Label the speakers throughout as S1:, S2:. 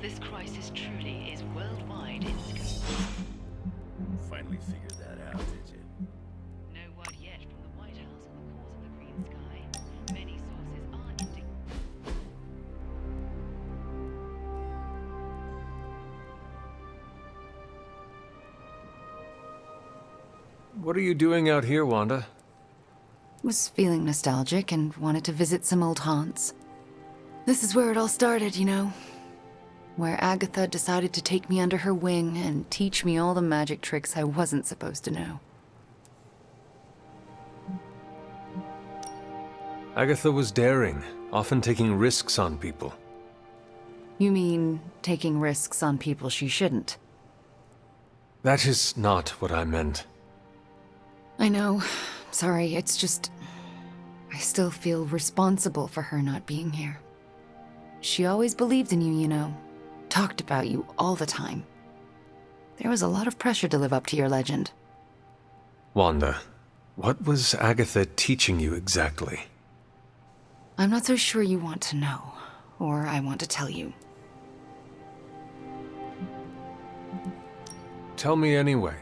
S1: This crisis truly is worldwide in scope.
S2: Finally figured that out, did you?
S1: No word yet from the White House on the cause of the green sky. Many sources are indicating.
S3: What are you doing out here, Wanda?
S4: Was feeling nostalgic and wanted to visit some old haunts. This is where it all started, you know. Where Agatha decided to take me under her wing and teach me all the magic tricks I wasn't supposed to know.
S3: Agatha was daring, often taking risks on people.
S4: You mean taking risks on people she shouldn't?
S3: That is not what I meant.
S4: I know. Sorry, it's just... I still feel responsible for her not being here. She always believed in you, you know. Talked about you all the time. There was a lot of pressure to live up to your legend.
S3: Wanda, what was Agatha teaching you exactly?
S4: I'm not so sure you want to know, or I want to tell you.
S3: Tell me anyway.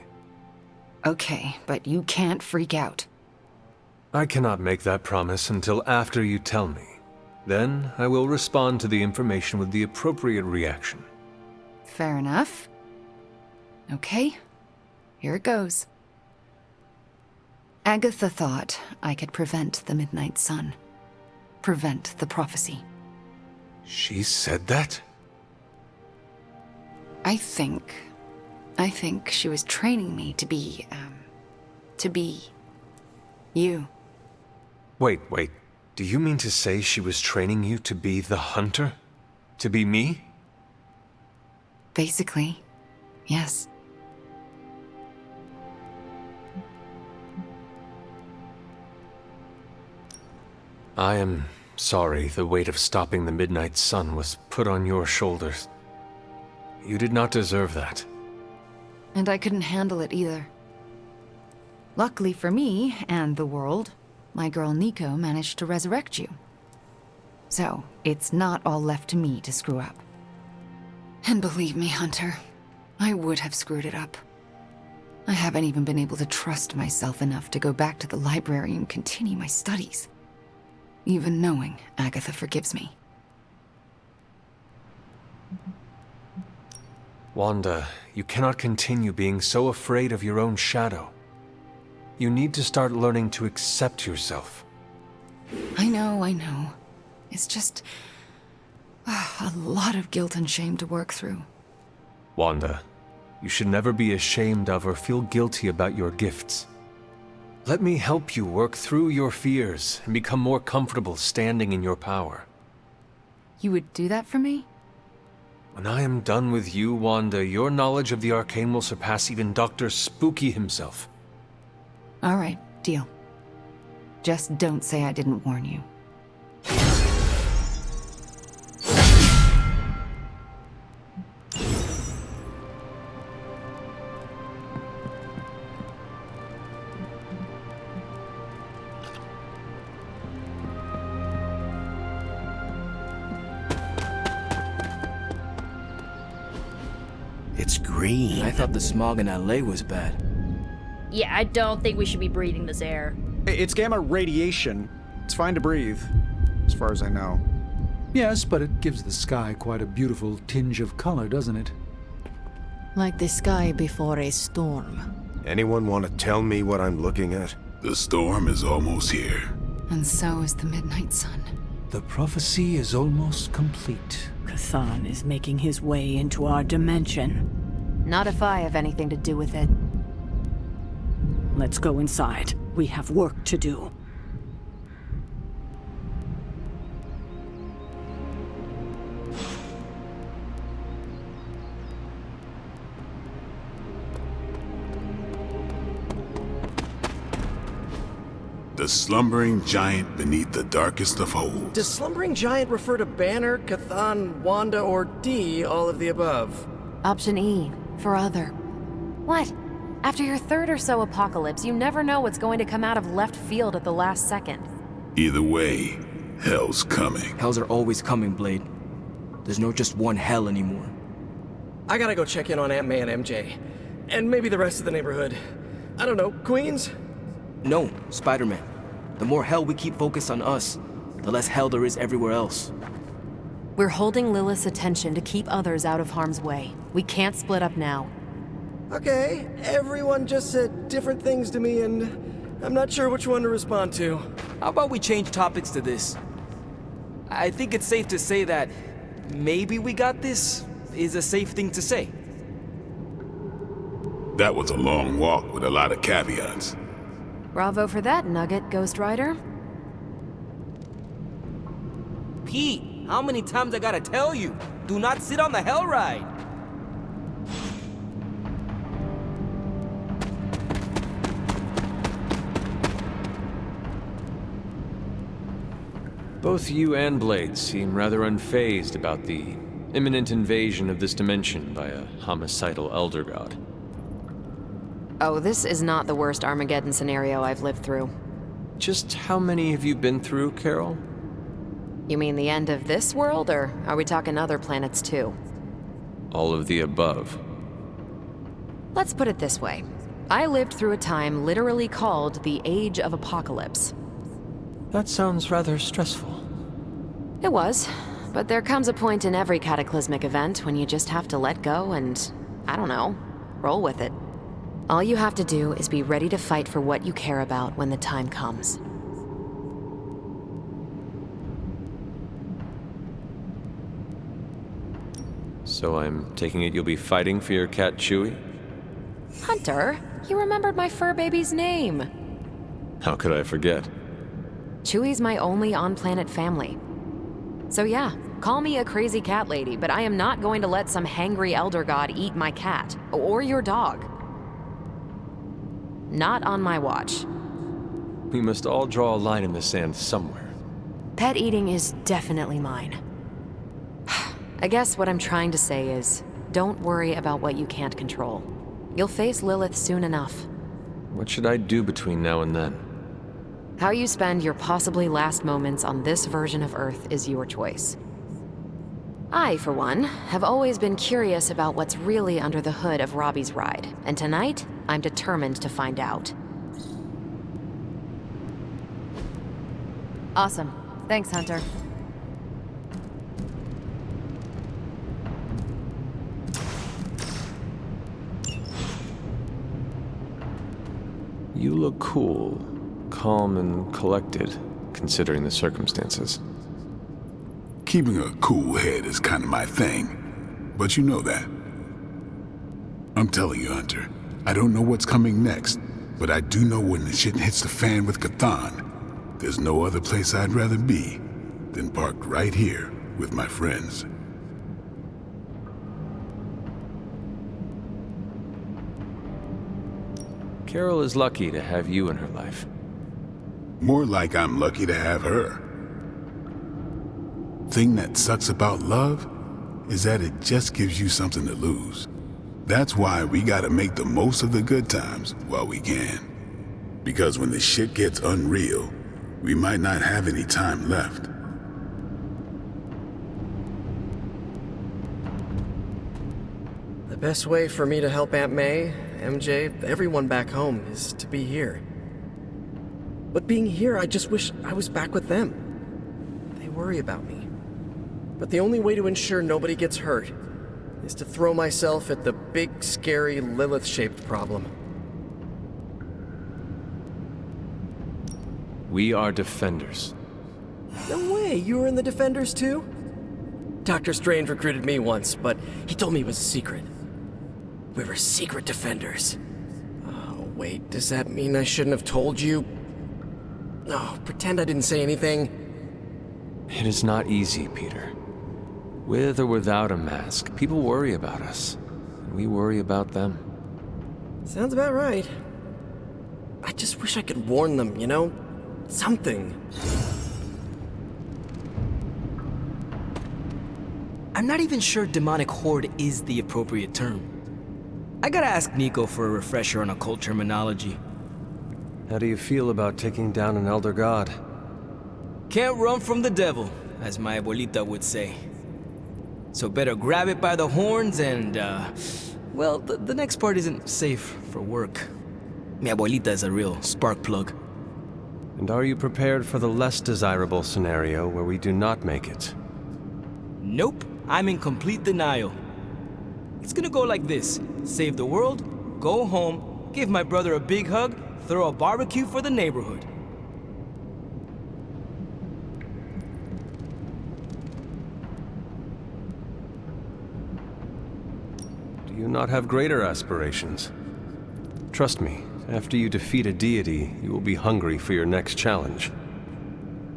S4: Okay, but you can't freak out.
S3: I cannot make that promise until after you tell me. Then I will respond to the information with the appropriate reaction.
S4: Fair enough. Okay, here it goes. Agatha thought I could prevent the Midnight Sun. Prevent the prophecy.
S3: She said that?
S4: I think she was training me to be you.
S3: Wait. Do you mean to say she was training you to be the hunter? To be me?
S4: Basically, yes.
S3: I am sorry the weight of stopping the Midnight Sun was put on your shoulders. You did not deserve that.
S4: And I couldn't handle it either. Luckily for me, and the world, my girl Nico managed to resurrect you. So, it's not all left to me to screw up. And believe me, Hunter, I would have screwed it up. I haven't even been able to trust myself enough to go back to the library and continue my studies. Even knowing Agatha forgives me.
S3: Wanda, you cannot continue being so afraid of your own shadow. You need to start learning to accept yourself.
S4: I know. It's just... a lot of guilt and shame to work through.
S3: Wanda, you should never be ashamed of or feel guilty about your gifts. Let me help you work through your fears and become more comfortable standing in your power.
S4: You would do that for me?
S3: When I am done with you, Wanda, your knowledge of the arcane will surpass even Dr. Spooky himself.
S4: All right, deal. Just don't say I didn't warn you.
S2: It's green.
S5: I thought the smog in LA was bad.
S6: Yeah, I don't think we should be breathing this air.
S7: It's gamma radiation. It's fine to breathe, as far as I know.
S8: Yes, but it gives the sky quite a beautiful tinge of color, doesn't it?
S9: Like the sky before a storm.
S10: Anyone want to tell me what I'm looking at?
S11: The storm is almost here.
S4: And so is the Midnight Sun.
S8: The prophecy is almost complete.
S9: Cthulhu is making his way into our dimension.
S4: Not if I have anything to do with it.
S9: Let's go inside. We have work to do.
S11: The slumbering giant beneath the darkest of holes.
S5: Does slumbering giant refer to Banner, Cthulhu, Wanda, or D, all of the above?
S4: Option E, for other.
S6: What? After your third or so apocalypse, you never know what's going to come out of left field at the last second.
S11: Either way, hell's coming.
S5: Hells are always coming, Blade.
S12: There's no just one hell anymore.
S5: I gotta go check in on Aunt May and MJ. And maybe the rest of the neighborhood. I don't know, Queens?
S12: No, Spider-Man. The more hell we keep focused on us, the less hell there is everywhere else.
S6: We're holding Lilith's attention to keep others out of harm's way. We can't split up now.
S5: Okay, everyone just said different things to me and I'm not sure which one to respond to.
S12: How about we change topics to this? I think it's safe to say that maybe we got this is a safe thing to say.
S11: That was a long walk with a lot of caveats.
S6: Bravo for that nugget, Ghost Rider.
S12: Pete, how many times I gotta tell you? Do not sit on the hell ride!
S3: Both you and Blade seem rather unfazed about the imminent invasion of this dimension by a homicidal elder god.
S6: Oh, this is not the worst Armageddon scenario I've lived through.
S3: Just how many have you been through, Carol?
S6: You mean the end of this world, or are we talking other planets too?
S3: All of the above.
S6: Let's put it this way. I lived through a time literally called the Age of Apocalypse.
S3: That sounds rather stressful.
S6: It was, but there comes a point in every cataclysmic event when you just have to let go and, I don't know, roll with it. All you have to do is be ready to fight for what you care about when the time comes.
S3: So I'm taking it you'll be fighting for your cat Chewie?
S6: Hunter, you remembered my fur baby's name.
S3: How could I forget?
S6: Chewie's my only on-planet family. So yeah, call me a crazy cat lady, but I am not going to let some hangry elder god eat my cat, or your dog. Not on my watch.
S3: We must all draw a line in the sand somewhere.
S6: Pet eating is definitely mine. I guess what I'm trying to say is, don't worry about what you can't control. You'll face Lilith soon enough.
S3: What should I do between now and then?
S6: How you spend your possibly last moments on this version of Earth is your choice. I, for one, have always been curious about what's really under the hood of Robbie's ride, and tonight, I'm determined to find out. Awesome. Thanks, Hunter.
S3: You look cool, calm and collected, considering the circumstances.
S11: Keeping a cool head is kind of my thing, but you know that. I'm telling you, Hunter, I don't know what's coming next, but I do know when the shit hits the fan with Cthon, there's no other place I'd rather be than parked right here with my friends.
S3: Carol is lucky to have you in her life.
S11: More like I'm lucky to have her. Thing that sucks about love is that it just gives you something to lose. That's why we gotta make the most of the good times while we can. Because when the shit gets unreal, we might not have any time left.
S5: The best way for me to help Aunt May, MJ, everyone back home is to be here. But being here, I just wish I was back with them. They worry about me. But the only way to ensure nobody gets hurt is to throw myself at the big, scary, Lilith-shaped problem.
S3: We are defenders.
S5: No way, you were in the Defenders too? Dr. Strange recruited me once, but he told me it was a secret. We were secret Defenders. Oh, wait, does that mean I shouldn't have told you? Oh, pretend I didn't say anything.
S3: It is not easy, Peter. With or without a mask, people worry about us, and we worry about them.
S5: Sounds about right. I just wish I could warn them, you know? Something.
S12: I'm not even sure demonic horde is the appropriate term. I gotta ask Nico for a refresher on occult terminology.
S3: How do you feel about taking down an elder god?
S12: Can't run from the devil, as my abuelita would say. So better grab it by the horns and, well, the next part isn't safe for work. Mi abuelita is a real spark plug.
S3: And are you prepared for the less desirable scenario where we do not make it?
S12: Nope, I'm in complete denial. It's gonna go like this. Save the world, go home, give my brother a big hug, throw a barbecue for the neighborhood.
S3: Do you not have greater aspirations? Trust me, after you defeat a deity, you will be hungry for your next challenge.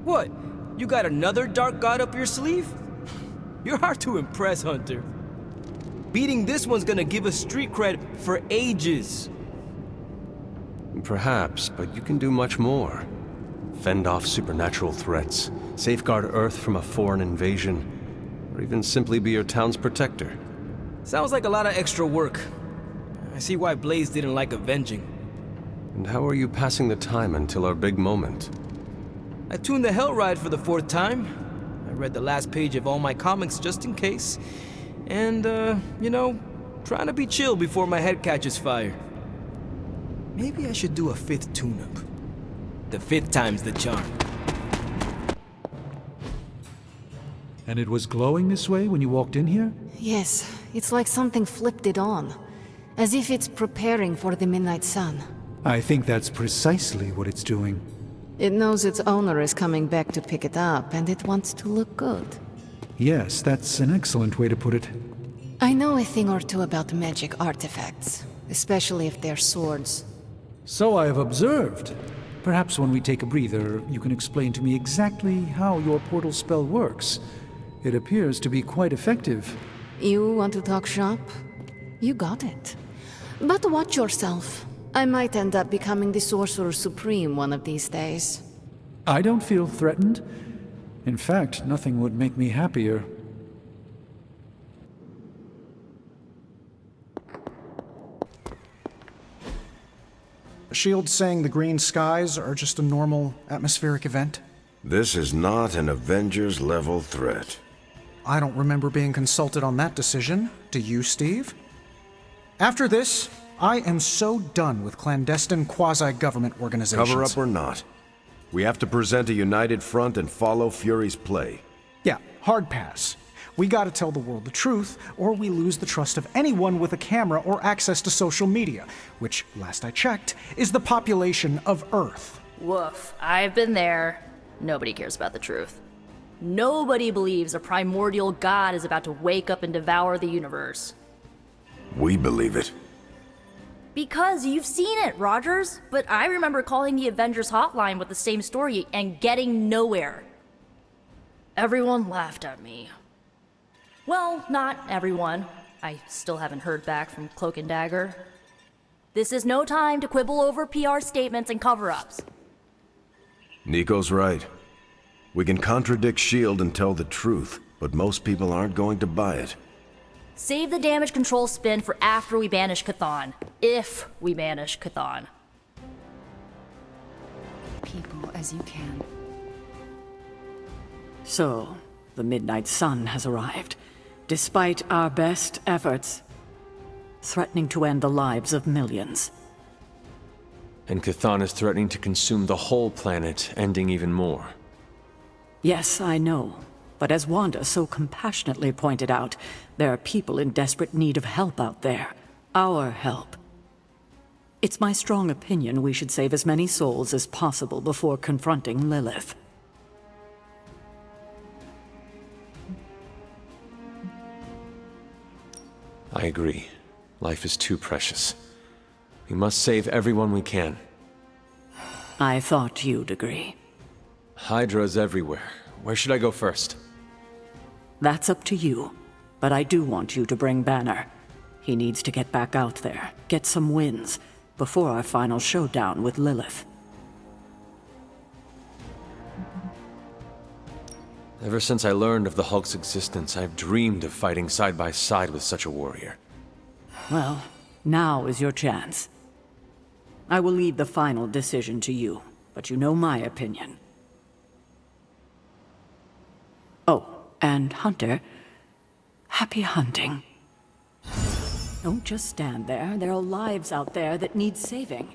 S12: What? You got another dark god up your sleeve? You're hard to impress, Hunter. Beating this one's gonna give us street cred for ages.
S3: Perhaps, but you can do much more. Fend off supernatural threats, safeguard Earth from a foreign invasion, or even simply be your town's protector.
S12: Sounds like a lot of extra work. I see why Blaze didn't like avenging.
S3: And how are you passing the time until our big moment?
S12: I tuned the Hell Ride for the 4th time. I read the last page of all my comics just in case. And, you know, trying to be chill before my head catches fire. Maybe I should do a 5th tune-up. The 5th time's the charm.
S8: And it was glowing this way when you walked in here?
S9: Yes, it's like something flipped it on. As if it's preparing for the midnight sun.
S8: I think that's precisely what it's doing.
S9: It knows its owner is coming back to pick it up, and it wants to look good.
S8: Yes, that's an excellent way to put it.
S9: I know a thing or two about magic artifacts, especially if they're swords.
S8: So I have observed. Perhaps when we take a breather, you can explain to me exactly how your portal spell works. It appears to be quite effective.
S9: You want to talk shop? You got it. But watch yourself. I might end up becoming the Sorcerer Supreme one of these days.
S8: I don't feel threatened. In fact, nothing would make me happier.
S7: Shield's saying the green skies are just a normal atmospheric event?
S10: This is not an Avengers-level threat.
S7: I don't remember being consulted on that decision. Do you, Steve? After this, I am so done with clandestine quasi-government organizations.
S10: Cover up or not, we have to present a united front and follow Fury's play.
S7: Yeah, hard pass. We gotta tell the world the truth, or we lose the trust of anyone with a camera or access to social media, which, last I checked, is the population of Earth.
S13: Woof. I've been there. Nobody cares about the truth. Nobody believes a primordial god is about to wake up and devour the universe.
S10: We believe it.
S13: Because you've seen it, Rogers. But I remember calling the Avengers hotline with the same story and getting nowhere. Everyone laughed at me. Well, not everyone. I still haven't heard back from Cloak and Dagger. This is no time to quibble over PR statements and cover-ups.
S10: Nico's right. We can contradict S.H.I.E.L.D. and tell the truth, but most people aren't going to buy it.
S13: Save the damage control spin for after we banish Chthon. If we banish Chthon.
S4: People as you can.
S9: So, the midnight sun has arrived, despite our best efforts, threatening to end the lives of millions.
S3: And Chthon is threatening to consume the whole planet, ending even more.
S9: Yes, I know. But as Wanda so compassionately pointed out, there are people in desperate need of help out there. Our help. It's my strong opinion we should save as many souls as possible before confronting Lilith.
S3: I agree. Life is too precious. We must save everyone we can.
S9: I thought you'd agree.
S3: Hydra's everywhere. Where should I go first?
S9: That's up to you. But I do want you to bring Banner. He needs to get back out there, get some wins, before our final showdown with Lilith.
S3: Ever since I learned of the Hulk's existence, I've dreamed of fighting side by side with such a warrior.
S9: Well, now is your chance. I will leave the final decision to you, but you know my opinion. Oh, and Hunter, Happy hunting. Don't just stand there. There are lives out there that need saving.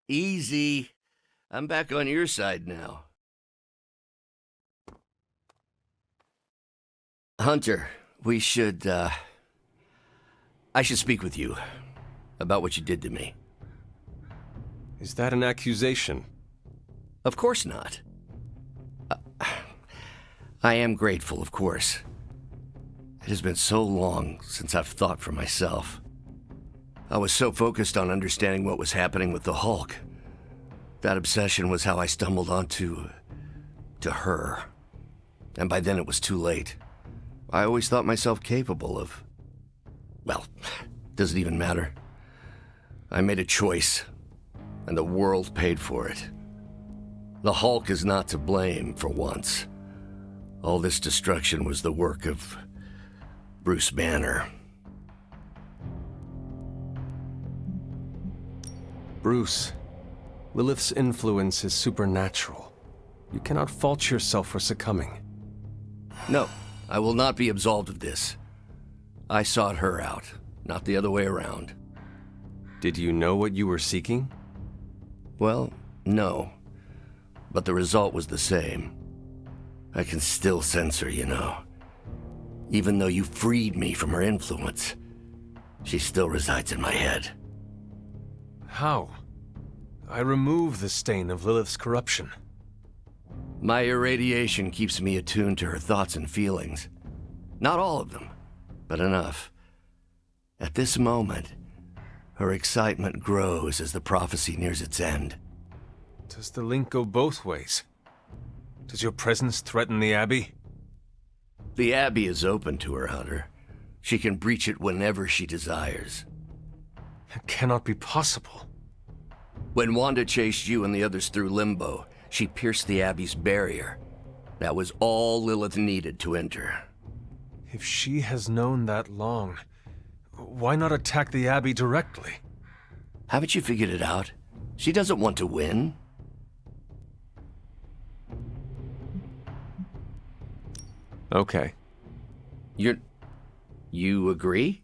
S2: Easy. I'm back on your side now. Hunter, I should speak with you about what you did to me.
S3: Is that an accusation?
S2: Of course not. I am grateful, of course. It has been so long since I've thought for myself. I was so focused on understanding what was happening with the Hulk. That obsession was how I stumbled onto her. And by then it was too late. I always thought myself capable of... Well, does it even matter? I made a choice, and the world paid for it. The Hulk is not to blame for once. All this destruction was the work of Bruce Banner.
S3: Bruce, Lilith's influence is supernatural. You cannot fault yourself for succumbing.
S2: No, I will not be absolved of this. I sought her out, not the other way around.
S3: Did you know what you were seeking?
S2: Well, no. But the result was the same. I can still sense her, you know. Even though you freed me from her influence, she still resides in my head.
S3: How? I remove the stain of Lilith's corruption.
S2: My irradiation keeps me attuned to her thoughts and feelings. Not all of them, but enough. At this moment, her excitement grows as the prophecy nears its end.
S3: Does the link go both ways? Does your presence threaten the Abbey?
S2: The Abbey is open to her, Hunter. She can breach it whenever she desires.
S3: It cannot be possible.
S2: When Wanda chased you and the others through Limbo, she pierced the Abbey's barrier. That was all Lilith needed to enter.
S3: If she has known that long, why not attack the Abbey directly?
S2: Haven't you figured it out? She doesn't want to win.
S3: Okay.
S2: You agree?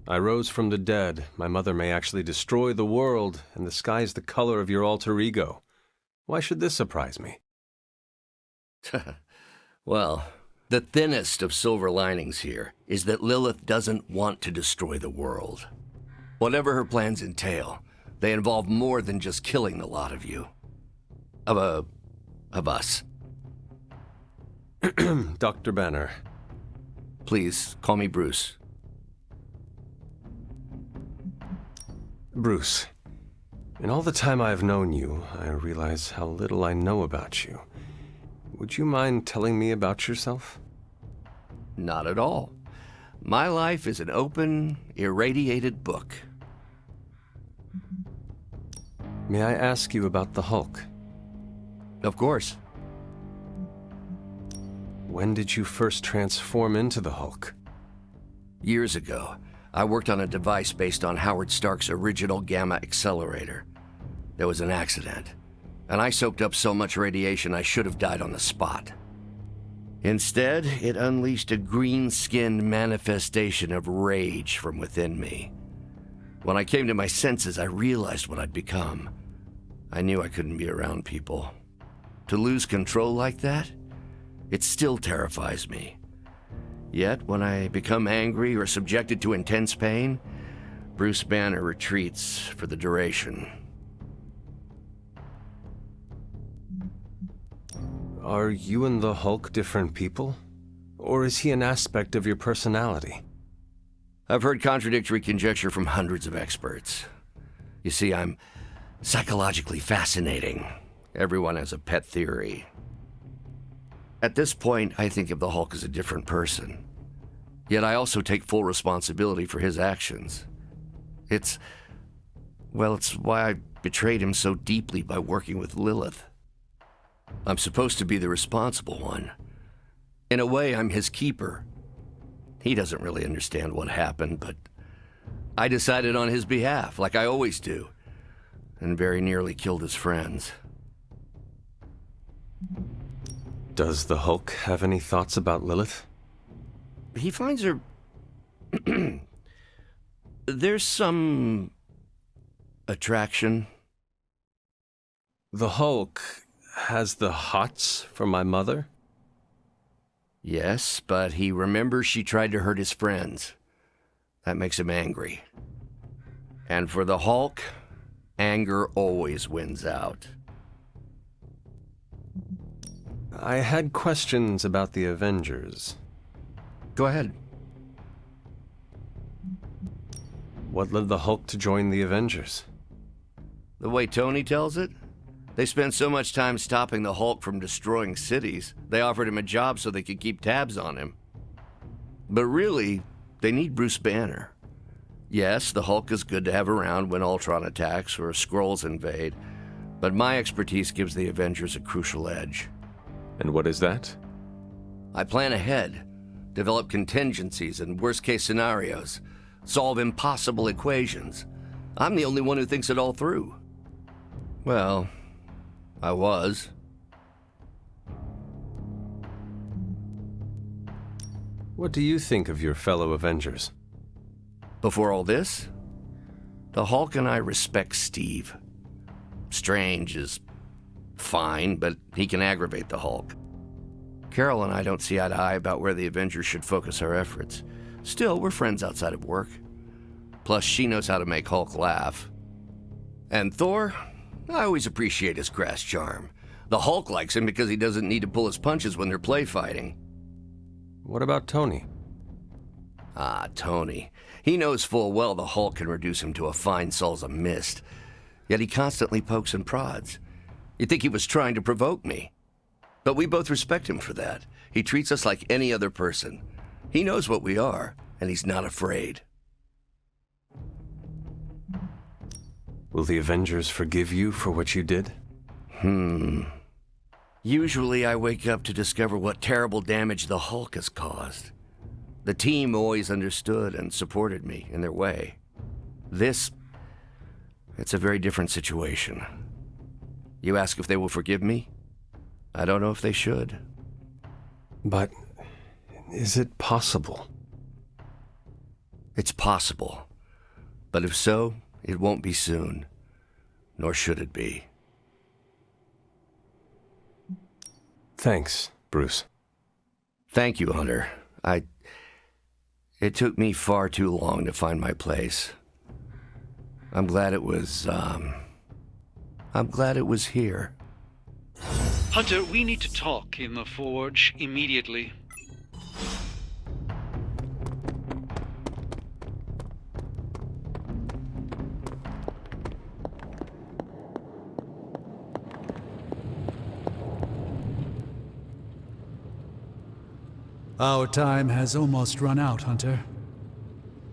S3: I rose from the dead. My mother may actually destroy the world, and the sky's the color of your alter ego. Why should this surprise me?
S2: Well, the thinnest of silver linings here is that Lilith doesn't want to destroy the world. Whatever her plans entail, they involve more than just killing the lot of you. Of us.
S3: Dr. Banner.
S2: Please, call me Bruce.
S3: Bruce, in all the time I've known you, I realize how little I know about you. Would you mind telling me about yourself?
S2: Not at all. My life is an open, irradiated book.
S3: May I ask you about the Hulk?
S2: Of course.
S3: When did you first transform into the Hulk?
S2: Years ago, I worked on a device based on Howard Stark's original gamma accelerator. There was an accident, and I soaked up so much radiation I should have died on the spot. Instead, it unleashed a green-skinned manifestation of rage from within me. When I came to my senses, I realized what I'd become. I knew I couldn't be around people. To lose control like that? It still terrifies me. Yet, when I become angry or subjected to intense pain, Bruce Banner retreats for the duration.
S3: Are you and the Hulk different people? Or is he an aspect of your personality?
S2: I've heard contradictory conjecture from hundreds of experts. You see, I'm psychologically fascinating. Everyone has a pet theory. At this point, I think of the Hulk as a different person. Yet I also take full responsibility for his actions. It's why I betrayed him so deeply by working with Lilith. I'm supposed to be the responsible one. In a way, I'm his keeper. He doesn't really understand what happened, but I decided on his behalf, like I always do, and very nearly killed his friends.
S3: Does the Hulk have any thoughts about Lilith?
S2: He finds her... There's some... attraction.
S3: The Hulk has the hots for my mother?
S2: Yes, but he remembers she tried to hurt his friends. That makes him angry. And for the Hulk, anger always wins out.
S3: I had questions about the Avengers.
S2: Go ahead.
S3: What led the Hulk to join the Avengers?
S2: The way Tony tells it, they spent so much time stopping the Hulk from destroying cities, they offered him a job so they could keep tabs on him. But really, they need Bruce Banner. Yes, the Hulk is good to have around when Ultron attacks or Skrulls invade, but my expertise gives the Avengers a crucial edge.
S3: And what is that?
S2: I plan ahead, develop contingencies and worst-case scenarios, solve impossible equations. I'm the only one who thinks it all through. Well, I was.
S3: What do you think of your fellow Avengers?
S2: Before all this, the Hulk and I respect Steve. Strange is fine, but he can aggravate the Hulk. Carol and I don't see eye to eye about where the Avengers should focus our efforts. Still, we're friends outside of work. Plus, she knows how to make Hulk laugh. And Thor, I always appreciate his crass charm. The Hulk likes him because he doesn't need to pull his punches when they're play fighting.
S3: What about Tony?
S2: Ah, Tony. He knows full well the Hulk can reduce him to a fine salsa mist. Yet he constantly pokes and prods. You'd think he was trying to provoke me. But we both respect him for that. He treats us like any other person. He knows what we are, and he's not afraid.
S3: Will the Avengers forgive you for what you did?
S2: Usually I wake up to discover what terrible damage the Hulk has caused. The team always understood and supported me in their way. It's a very different situation. You ask if they will forgive me? I don't know if they should.
S3: But is it possible?
S2: It's possible. But if so, it won't be soon. Nor should it be.
S3: Thanks, Bruce.
S2: Thank you, Hunter. It took me far too long to find my place. I'm glad it was here.
S14: Hunter, we need to talk in the Forge immediately.
S8: Our time has almost run out, Hunter.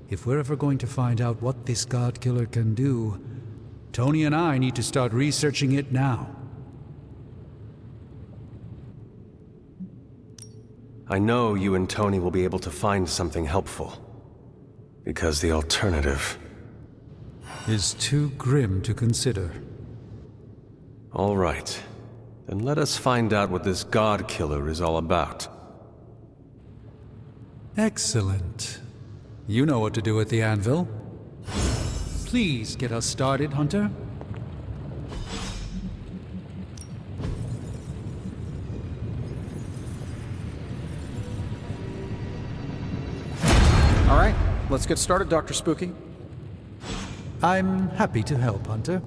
S8: If we're ever going to find out what this God Killer can do, Tony and I need to start researching it now.
S3: I know you and Tony will be able to find something helpful. Because the alternative
S8: is too grim to consider.
S3: All right. Then let us find out what this God Killer is all about.
S8: Excellent. You know what to do with the anvil. Please get us started, Hunter.
S5: All right, let's get started, Dr. Spooky.
S8: I'm happy to help, Hunter.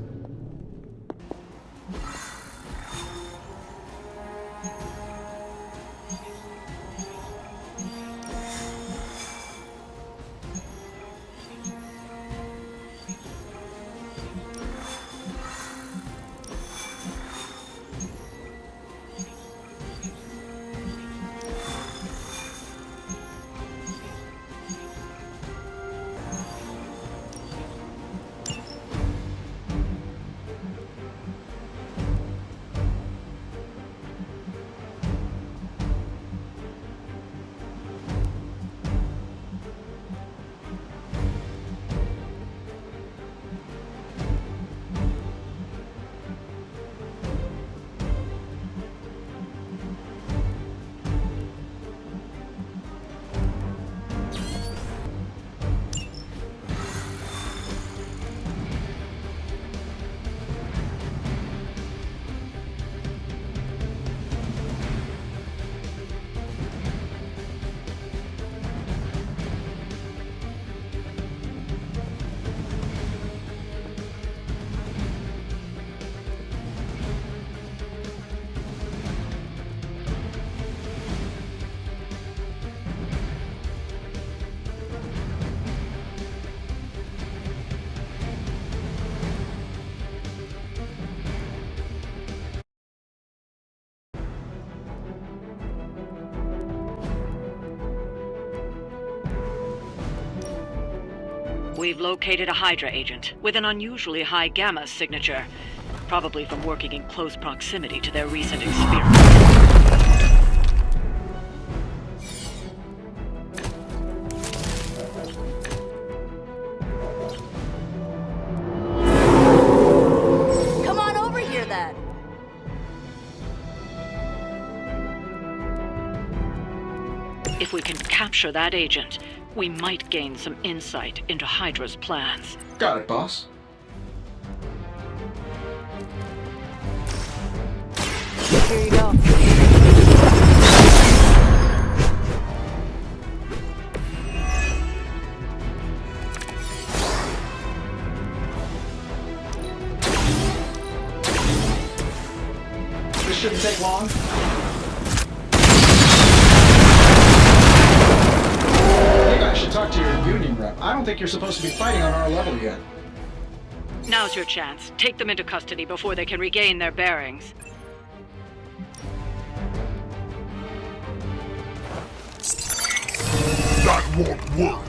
S15: We've located a Hydra agent with an unusually high gamma signature, probably from working in close proximity to their recent experiment.
S13: Come on over here then.
S15: If we can capture that agent, we might gain some insight into Hydra's plans.
S7: Got it, boss.
S6: Here you go.
S7: This shouldn't take long. You guys should talk to your union rep. I don't think you're supposed to be fighting on our level yet.
S15: Now's your chance. Take them into custody before they can regain their bearings.
S11: That won't work.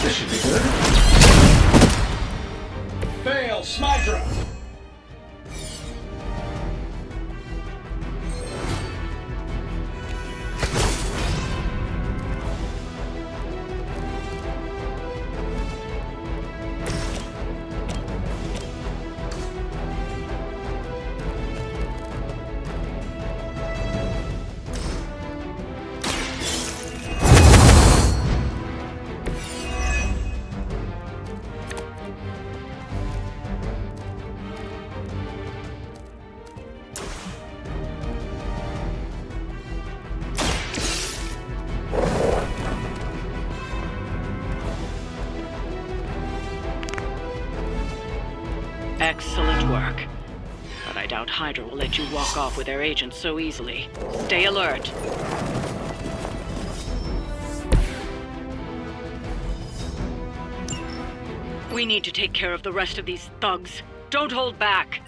S7: This should be good. Fail, Smydra!
S15: Excellent work. But I doubt Hydra will let you walk off with their agents so easily. Stay alert. We need to take care of the rest of these thugs. Don't hold back.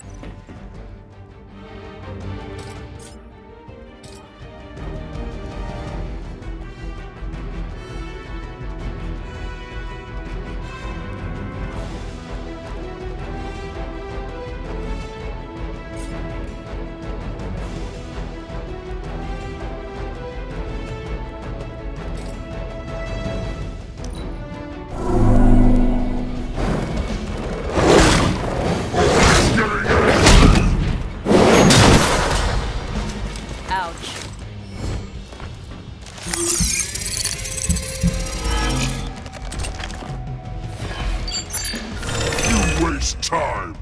S11: Waste time.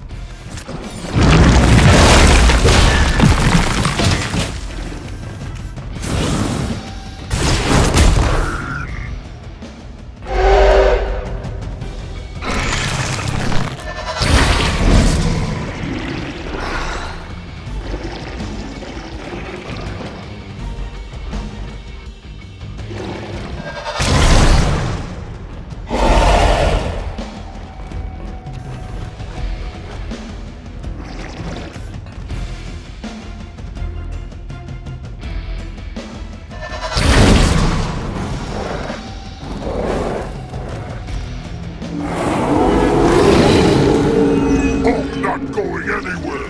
S11: Not going anywhere.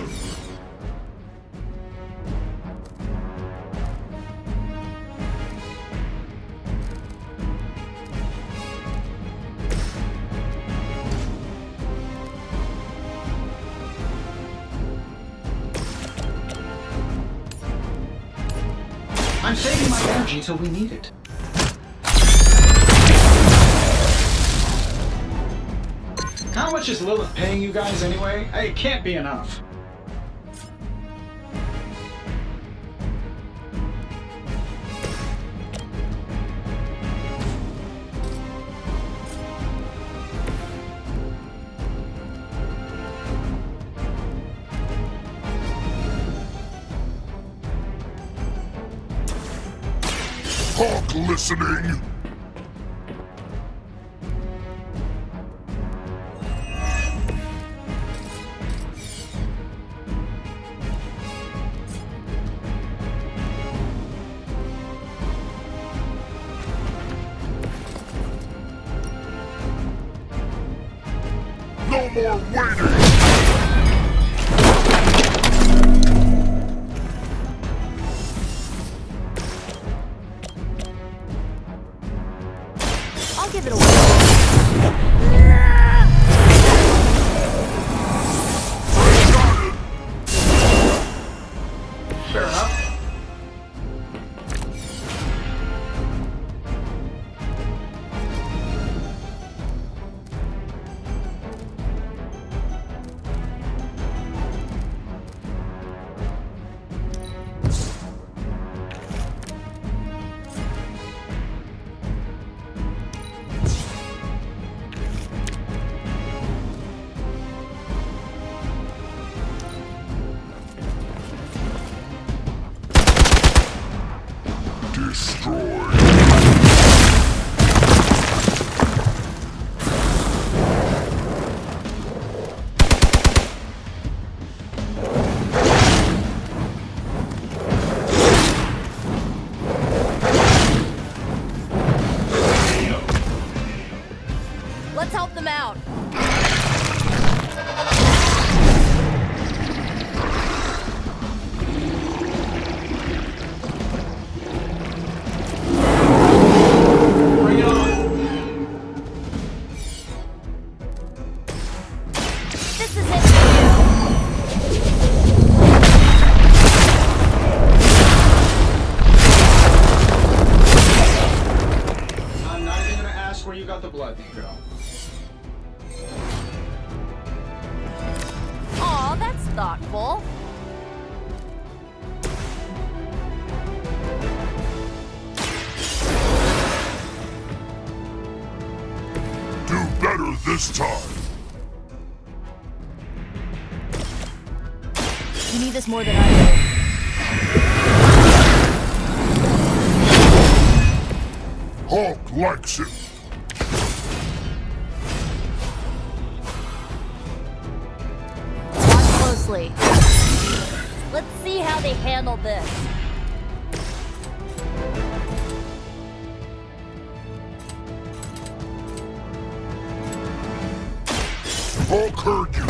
S7: I'm saving my energy till we need it. How much is Lilith paying you guys anyway? It can't be enough.
S11: glistening. No more waiting!
S13: I'll give it a whirl.
S7: Fair enough.
S13: Let's help them out.
S7: Bring it on.
S13: This is it for
S7: I'm not even gonna ask where you got the blood, Nico.
S13: Aw, that's thoughtful.
S11: Do better this time.
S13: You need this more than I do.
S11: Hulk likes it.
S13: Watch closely. Let's see how they handle this.
S11: Hulk heard you.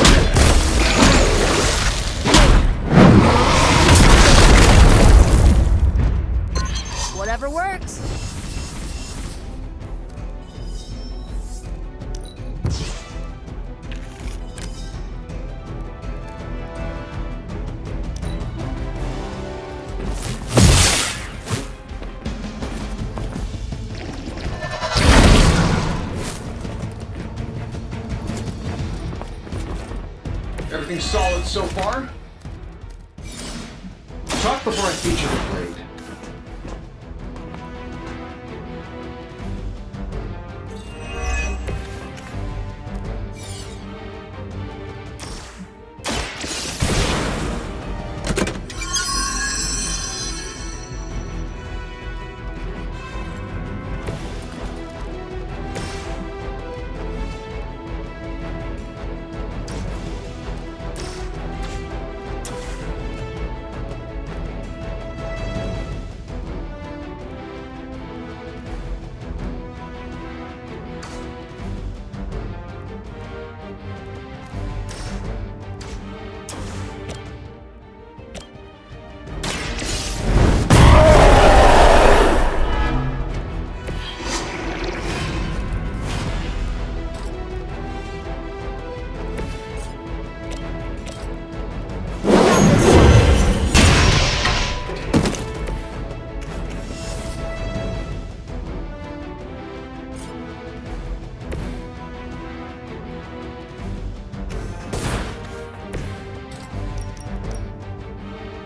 S13: Whatever works.
S7: Everything solid so far? Talk before I feature the blade.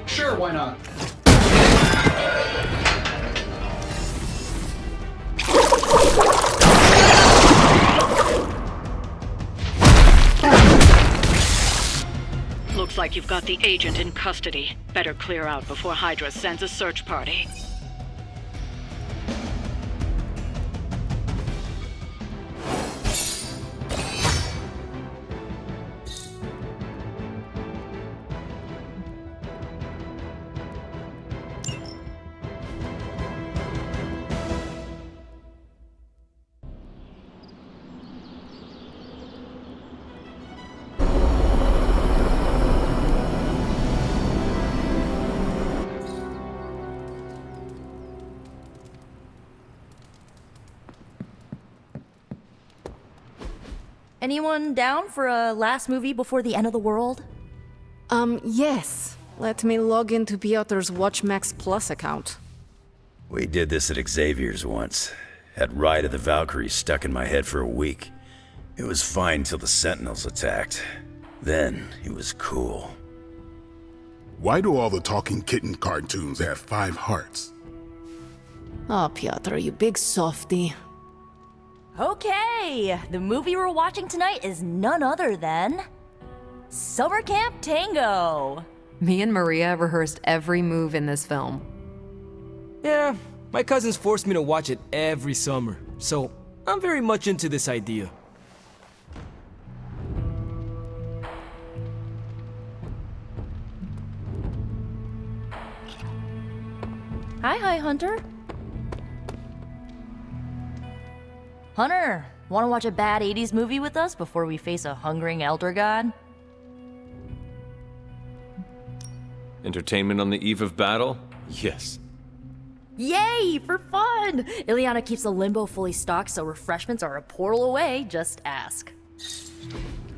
S7: Sure, why not?
S15: Looks like you've got the agent in custody. Better clear out before Hydra sends a search party.
S13: Anyone down for a last movie before the end of the world?
S6: Yes. Let me log into Piotr's WatchMax Plus account.
S16: We did this at Xavier's once. Had Ride of the Valkyries stuck in my head for a week. It was fine till the Sentinels attacked. Then it was cool.
S11: Why do all the talking kitten cartoons have 5 hearts?
S6: Oh, Piotr, you big softy.
S13: Okay, the movie we're watching tonight is none other than Summer Camp Tango.
S6: Me and Maria rehearsed every move in this film.
S12: Yeah, my cousins forced me to watch it every summer, so I'm very much into this idea.
S13: Hi, Hunter. Hunter, want to watch a bad 80s movie with us before we face a hungering elder god?
S3: Entertainment on the eve of battle? Yes.
S13: Yay, for fun! Ileana keeps the limbo fully stocked, so refreshments are a portal away, just ask.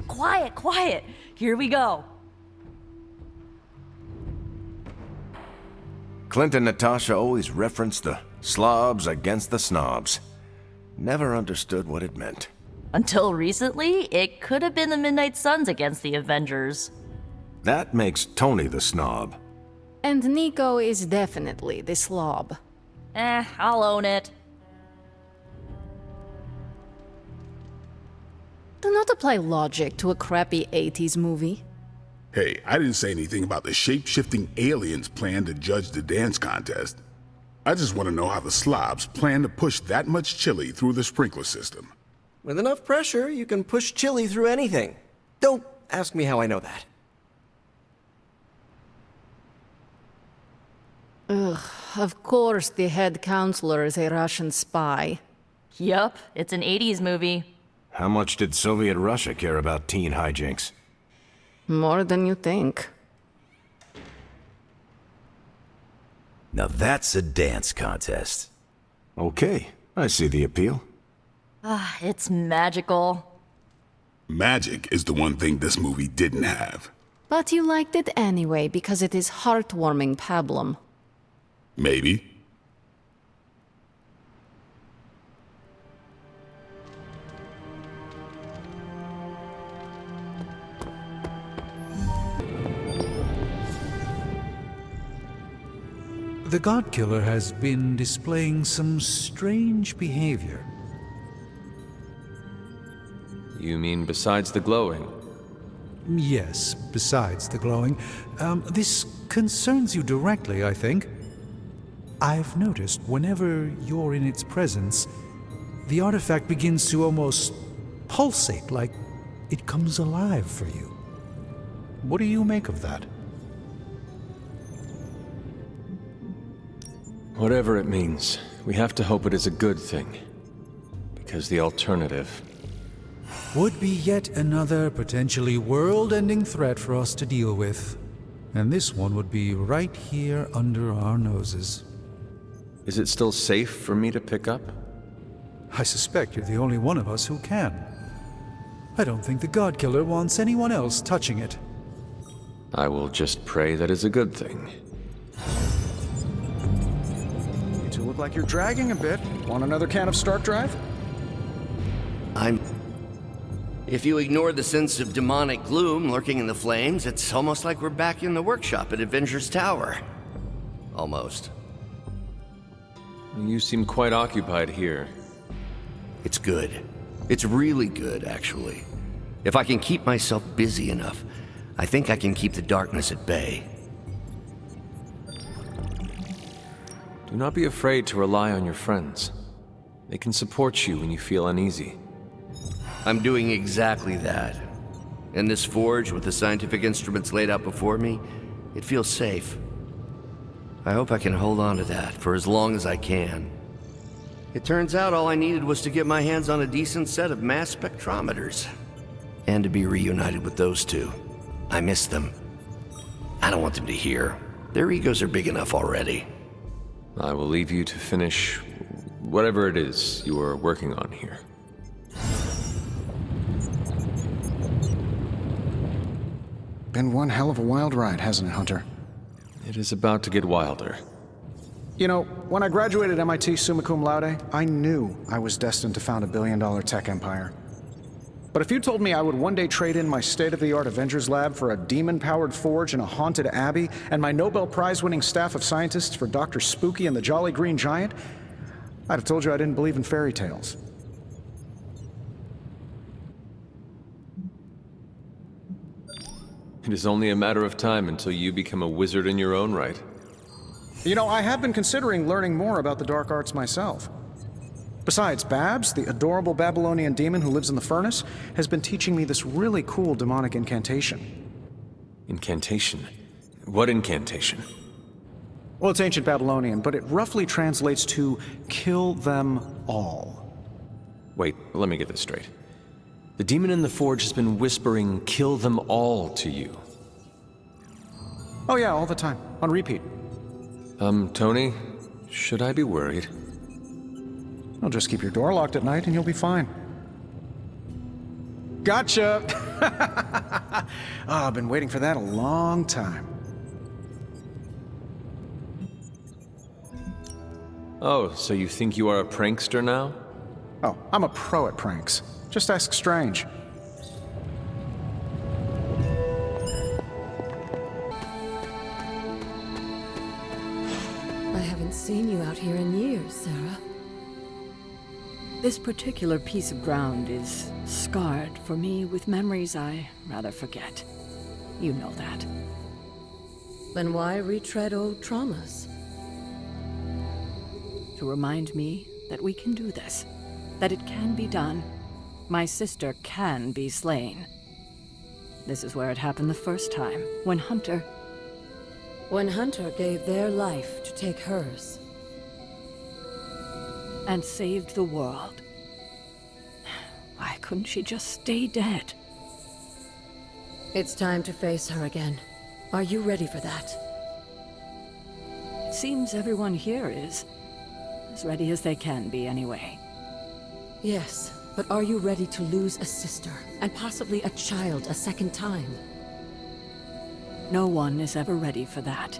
S13: Quiet, here we go.
S10: Clint and Natasha always referenced the slobs against the snobs. Never understood what it meant.
S13: Until recently, it could have been the Midnight Suns against the Avengers.
S10: That makes Tony the snob.
S6: And Nico is definitely the slob.
S13: I'll own it.
S6: Do not apply logic to a crappy 80s movie.
S11: Hey, I didn't say anything about the shape-shifting aliens' plan to judge the dance contest. I just want to know how the slobs plan to push that much chili through the sprinkler system.
S5: With enough pressure, you can push chili through anything. Don't ask me how I know that.
S6: Ugh, of course the head counselor is a Russian spy.
S13: Yup, it's an 80s movie.
S10: How much did Soviet Russia care about teen hijinks?
S6: More than you think.
S16: Now that's a dance contest.
S10: Okay, I see the appeal.
S13: It's magical.
S11: Magic is the one thing this movie didn't have.
S6: But you liked it anyway because it is heartwarming pablum.
S11: Maybe.
S8: The God Killer has been displaying some strange behavior.
S3: You mean besides the glowing?
S8: Yes, besides the glowing. This concerns you directly, I think. I've noticed whenever you're in its presence, the artifact begins to almost pulsate, like it comes alive for you. What do you make of that?
S3: Whatever it means, we have to hope it is a good thing. Because the alternative
S8: would be yet another potentially world-ending threat for us to deal with. And this one would be right here under our noses.
S3: Is it still safe for me to pick up?
S8: I suspect you're the only one of us who can. I don't think the God Killer wants anyone else touching it.
S3: I will just pray that is a good thing.
S7: You two look like you're dragging a bit. Want another can of Stark Drive?
S2: If you ignore the sense of demonic gloom lurking in the flames, it's almost like we're back in the workshop at Avengers Tower. Almost.
S3: You seem quite occupied here.
S2: It's good. It's really good, actually. If I can keep myself busy enough, I think I can keep the darkness at bay.
S3: Do not be afraid to rely on your friends. They can support you when you feel uneasy.
S2: I'm doing exactly that. In this forge, with the scientific instruments laid out before me, it feels safe. I hope I can hold on to that for as long as I can. It turns out all I needed was to get my hands on a decent set of mass spectrometers. And to be reunited with those two. I miss them. I don't want them to hear. Their egos are big enough already.
S3: I will leave you to finish whatever it is you are working on here.
S7: Been one hell of a wild ride, hasn't it, Hunter?
S3: It is about to get wilder.
S7: You know, when I graduated MIT summa cum laude, I knew I was destined to found a billion-dollar tech empire. But if you told me I would one day trade in my state-of-the-art Avengers lab for a demon-powered forge in a haunted abbey and my Nobel Prize-winning staff of scientists for Dr. Spooky and the Jolly Green Giant, I'd have told you I didn't believe in fairy tales.
S3: It is only a matter of time until you become a wizard in your own right.
S7: You know, I have been considering learning more about the dark arts myself. Besides, Babs, the adorable Babylonian demon who lives in the furnace, has been teaching me this really cool demonic incantation.
S3: Incantation? What incantation?
S7: Well, it's ancient Babylonian, but it roughly translates to kill them all.
S3: Wait, let me get this straight. The demon in the forge has been whispering, "Kill them all," to you.
S7: Oh yeah, all the time. On repeat.
S3: Tony, should I be worried?
S7: Well, just keep your door locked at night and you'll be fine. Gotcha! I've been waiting for that a long time.
S3: Oh, so you think you are a prankster now?
S7: Oh, I'm a pro at pranks. Just ask Strange.
S17: I haven't seen you out here in years, Sarah.
S9: This particular piece of ground is scarred for me with memories I rather forget. You know that.
S17: Then why retread old traumas?
S9: To remind me that we can do this, that it can be done. My sister can be slain. This is where it happened the first time, when Hunter
S17: gave their life to take hers.
S9: And saved the world. Why couldn't she just stay dead?
S17: It's time to face her again. Are you ready for that?
S9: It seems everyone here is. As ready as they can be, anyway.
S17: Yes, but are you ready to lose a sister, and possibly a child a second time?
S9: No one is ever ready for that.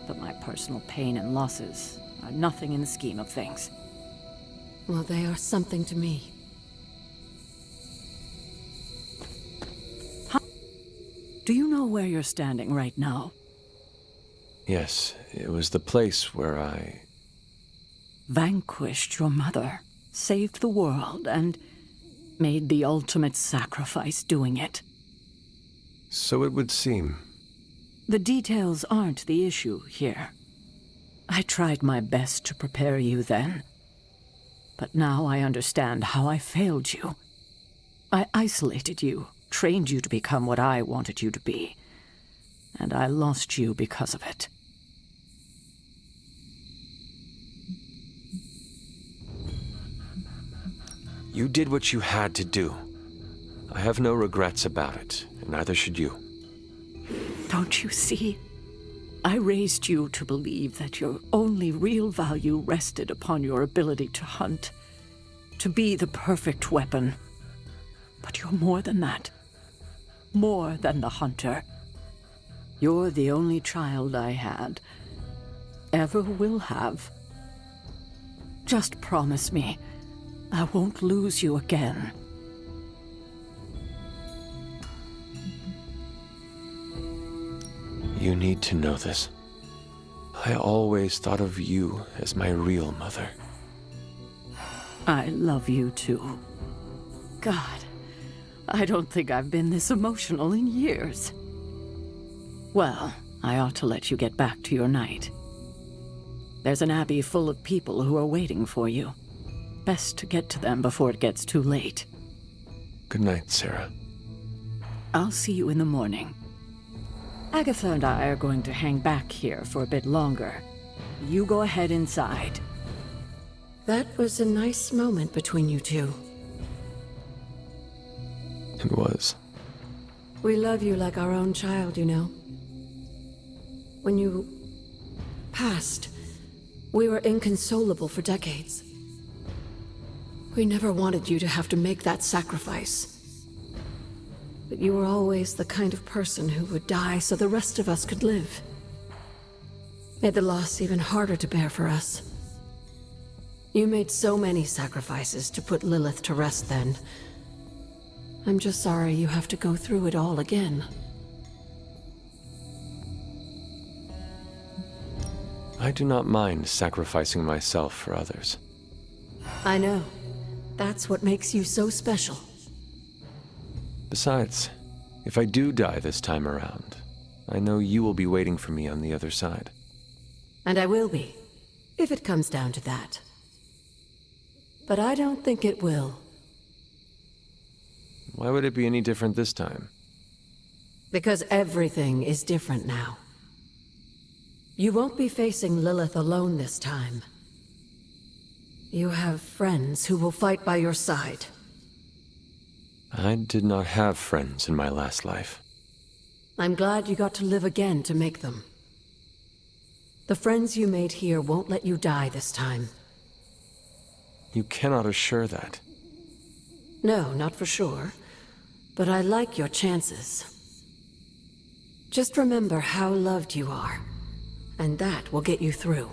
S9: But my personal pain and losses are nothing in the scheme of things.
S17: Well, they are something to me.
S9: Do you know where you're standing right now?
S3: Yes, it was the place where I...
S9: vanquished your mother, saved the world, and made the ultimate sacrifice doing it.
S3: So it would seem.
S9: The details aren't the issue here. I tried my best to prepare you then. But now I understand how I failed you. I isolated you, trained you to become what I wanted you to be. And I lost you because of it.
S3: You did what you had to do. I have no regrets about it, and neither should you.
S9: Don't you see? I raised you to believe that your only real value rested upon your ability to hunt, to be the perfect weapon. But you're more than that. More than the hunter. You're the only child I had, ever will have. Just promise me I won't lose you again.
S3: You need to know this. I always thought of you as my real mother.
S9: I love you too. God, I don't think I've been this emotional in years. Well, I ought to let you get back to your night. There's an abbey full of people who are waiting for you. Best to get to them before it gets too late.
S3: Good night, Sarah.
S9: I'll see you in the morning. Agatha and I are going to hang back here for a bit longer. You go ahead inside.
S17: That was a nice moment between you two.
S3: It was.
S17: We love you like our own child, you know. When you passed, we were inconsolable for decades. We never wanted you to have to make that sacrifice. But you were always the kind of person who would die so the rest of us could live. Made the loss even harder to bear for us. You made so many sacrifices to put Lilith to rest then. I'm just sorry you have to go through it all again.
S3: I do not mind sacrificing myself for others.
S17: I know. That's what makes you so special.
S3: Besides, if I do die this time around, I know you will be waiting for me on the other side.
S17: And I will be, if it comes down to that. But I don't think it will.
S3: Why would it be any different this time?
S17: Because everything is different now. You won't be facing Lilith alone this time. You have friends who will fight by your side.
S3: I did not have friends in my last life.
S17: I'm glad you got to live again to make them. The friends you made here won't let you die this time.
S3: You cannot assure that.
S17: No, not for sure. But I like your chances. Just remember how loved you are, and that will get you through.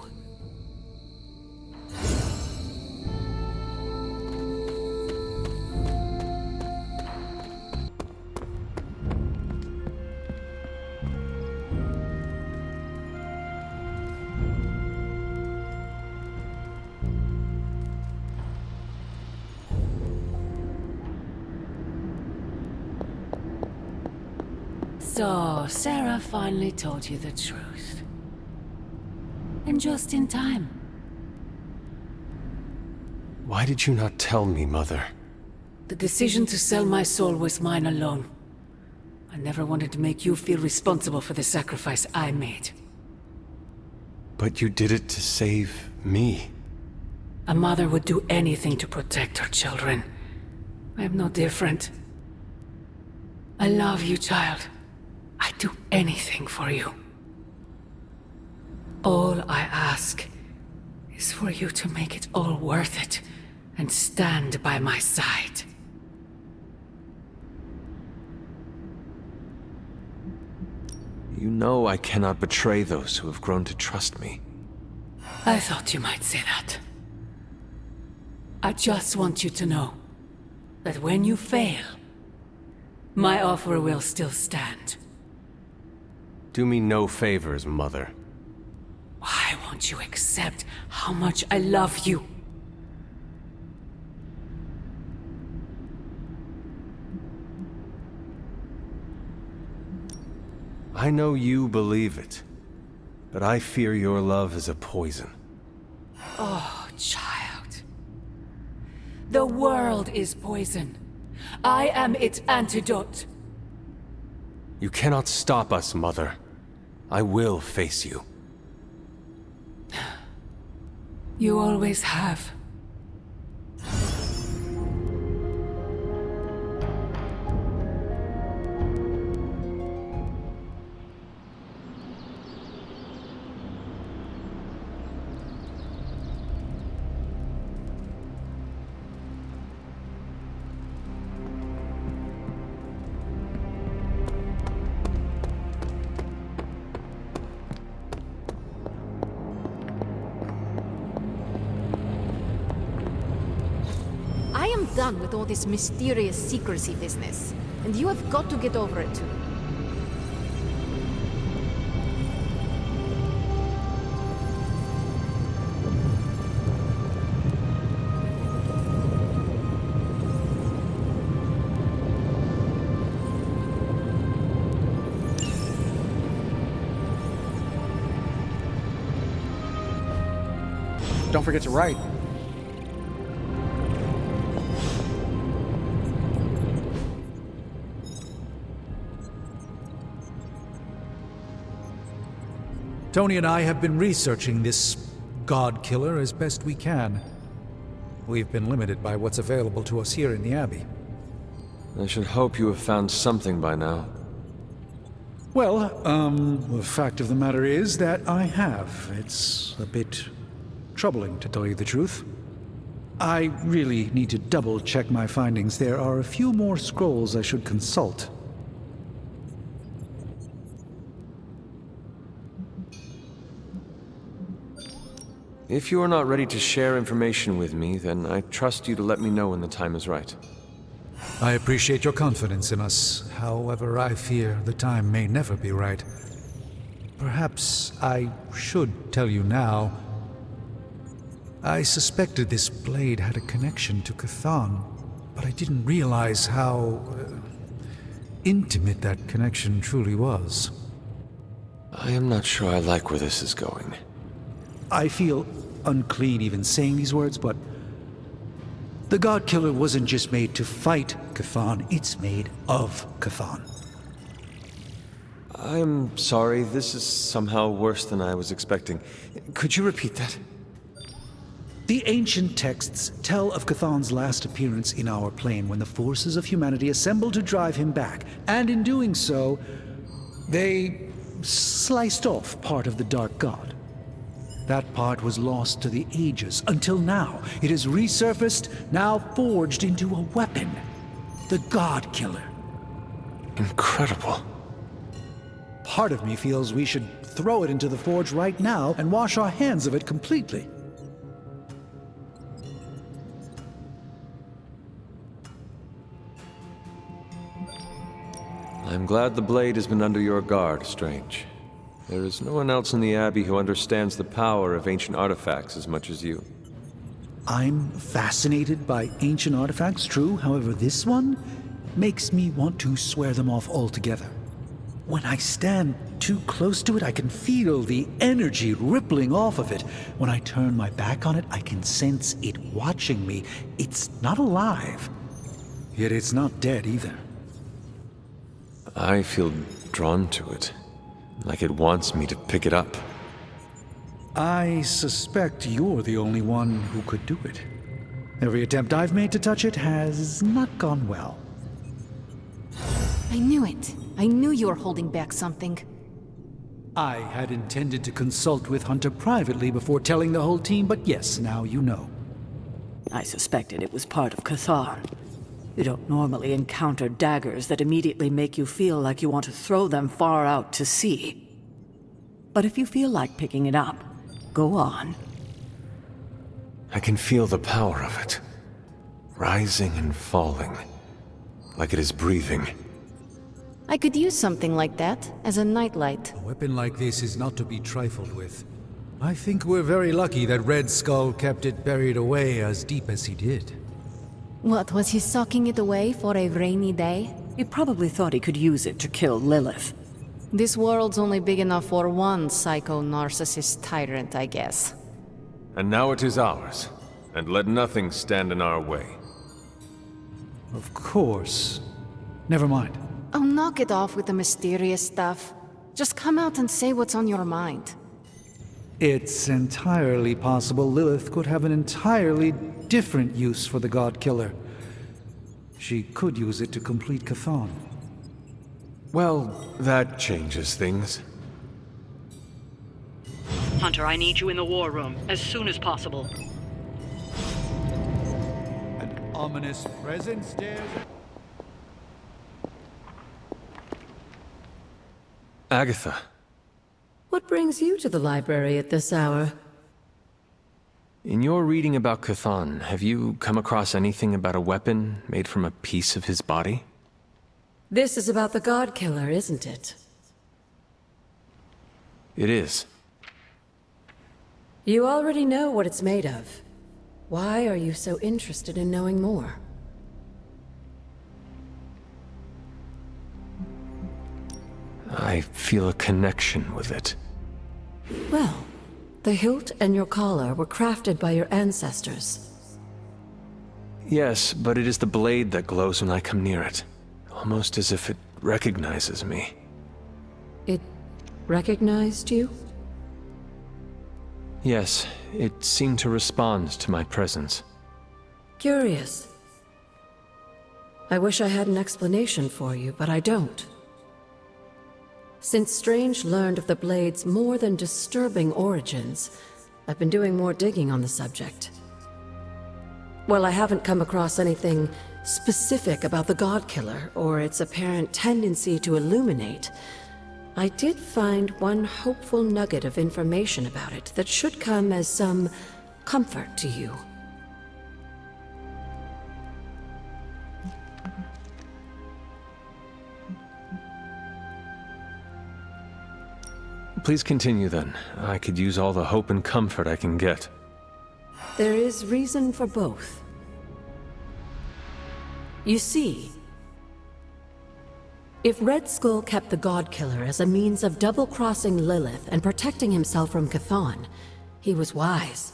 S18: So, Sarah finally told you the truth. And just in time.
S3: Why did you not tell me, Mother?
S18: The decision to sell my soul was mine alone. I never wanted to make you feel responsible for the sacrifice I made.
S3: But you did it to save me.
S18: A mother would do anything to protect her children. I am no different. I love you, child. I'd do anything for you. All I ask is for you to make it all worth it and stand by my side.
S3: You know I cannot betray those who have grown to trust me.
S18: I thought you might say that. I just want you to know that when you fail, my offer will still stand.
S3: Do me no favors, Mother.
S18: Why won't you accept how much I love you?
S3: I know you believe it, but I fear your love is a poison.
S18: Oh, child. The world is poison. I am its antidote.
S3: You cannot stop us, Mother. I will face you.
S18: You always have.
S19: I am done with all this mysterious secrecy business, and you have got to get over it too.
S7: Don't forget to write.
S8: Tony and I have been researching this God Killer as best we can. We've been limited by what's available to us here in the Abbey.
S3: I should hope you have found something by now.
S8: Well, the fact of the matter is that I have. It's a bit troubling, to tell you the truth. I really need to double-check my findings. There are a few more scrolls I should consult.
S3: If you are not ready to share information with me, then I trust you to let me know when the time is right.
S8: I appreciate your confidence in us. However, I fear the time may never be right. Perhaps I should tell you now. I suspected this blade had a connection to Cthon, but I didn't realize how intimate that connection truly was.
S3: I am not sure I like where this is going.
S8: I feel unclean even saying these words, but the God Killer wasn't just made to fight Cthon, it's made of Cthon.
S3: I'm sorry, this is somehow worse than I was expecting. Could you repeat that?
S8: The ancient texts tell of Cthon's last appearance in our plane when the forces of humanity assembled to drive him back, and in doing so, they sliced off part of the Dark God. That part was lost to the ages, until now. It has resurfaced, now forged into a weapon. The God Killer.
S3: Incredible.
S8: Part of me feels we should throw it into the forge right now and wash our hands of it completely.
S3: I'm glad the blade has been under your guard, Strange. There is no one else in the Abbey who understands the power of ancient artifacts as much as you.
S8: I'm fascinated by ancient artifacts, true. However, this one makes me want to swear them off altogether. When I stand too close to it, I can feel the energy rippling off of it. When I turn my back on it, I can sense it watching me. It's not alive, yet it's not dead either.
S3: I feel drawn to it, like it wants me to pick it up.
S8: I suspect you're the only one who could do it. Every attempt I've made to touch it has not gone well.
S19: I knew it. I knew you were holding back something.
S8: I had intended to consult with Hunter privately before telling the whole team, but yes, now you know.
S9: I suspected it was part of Cthon. You don't normally encounter daggers that immediately make you feel like you want to throw them far out to sea. But if you feel like picking it up, go on.
S3: I can feel the power of it, rising and falling, like it is breathing.
S19: I could use something like that as a nightlight.
S8: A weapon like this is not to be trifled with. I think we're very lucky that Red Skull kept it buried away as deep as he did.
S19: What, was he socking it away for a rainy day?
S9: He probably thought he could use it to kill Lilith.
S19: This world's only big enough for one psycho-narcissist tyrant, I guess.
S3: And now it is ours, and let nothing stand in our way.
S8: Of course. Never mind.
S19: Oh, knock it off with the mysterious stuff. Just come out and say what's on your mind.
S8: It's entirely possible Lilith could have an entirely different use for the God Killer. She could use it to complete Cthon.
S3: Well, that changes things.
S15: Hunter, I need you in the war room as soon as possible.
S8: An ominous presence stares.
S3: Agatha.
S17: What brings you to the library at this hour?
S3: In your reading about Cthon, have you come across anything about a weapon made from a piece of his body?
S17: This is about the God Killer, isn't it?
S3: It is.
S17: You already know what it's made of. Why are you so interested in knowing more?
S3: I feel a connection with it.
S17: Well, the hilt and your collar were crafted by your ancestors.
S3: Yes, but it is the blade that glows when I come near it. Almost as if it recognizes me.
S17: It recognized you?
S3: Yes, it seemed to respond to my presence.
S17: Curious. I wish I had an explanation for you, but I don't. Since Strange learned of the Blade's more than disturbing origins, I've been doing more digging on the subject. While I haven't come across anything specific about the God Killer or its apparent tendency to illuminate, I did find one hopeful nugget of information about it that should come as some comfort to you.
S3: Please continue then. I could use all the hope and comfort I can get.
S17: There is reason for both. You see, if Red Skull kept the God Killer as a means of double-crossing Lilith and protecting himself from Chthon, he was wise.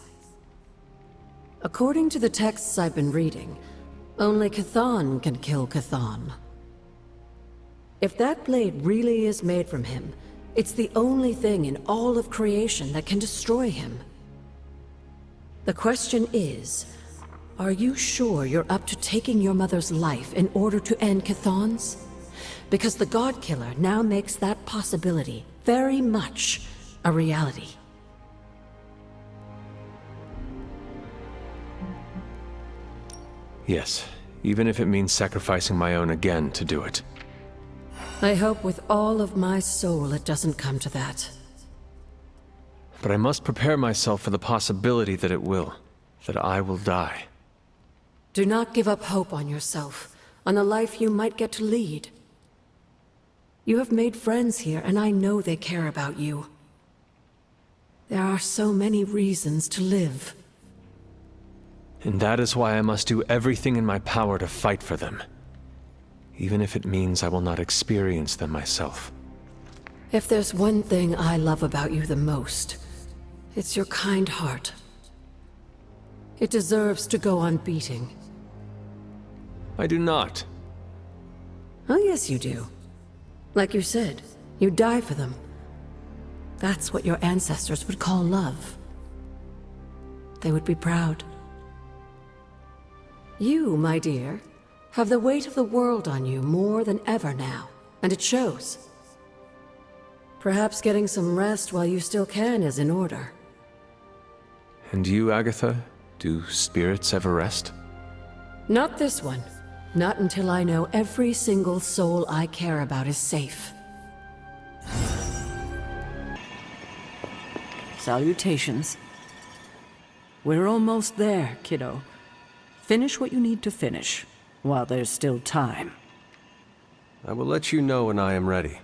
S17: According to the texts I've been reading, only Chthon can kill Chthon. If that blade really is made from him, it's the only thing in all of creation that can destroy him. The question is, are you sure you're up to taking your mother's life in order to end Chthon's? Because the God Killer now makes that possibility very much a reality.
S3: Yes, even if it means sacrificing my own again to do it.
S17: I hope with all of my soul it doesn't come to that.
S3: But I must prepare myself for the possibility that it will. That I will die.
S17: Do not give up hope on yourself, on the life you might get to lead. You have made friends here, and I know they care about you. There are so many reasons to live.
S3: And that is why I must do everything in my power to fight for them. Even if it means I will not experience them myself.
S17: If there's one thing I love about you the most, it's your kind heart. It deserves to go on beating.
S3: I do not.
S17: Oh, yes, you do. Like you said, you die for them. That's what your ancestors would call love. They would be proud. You, my dear, have the weight of the world on you more than ever now, and it shows. Perhaps getting some rest while you still can is in order.
S3: And you, Agatha? Do spirits ever rest?
S17: Not this one. Not until I know every single soul I care about is safe.
S9: Salutations. We're almost there, kiddo. Finish what you need to finish, while there's still time.
S3: I will let you know when I am ready.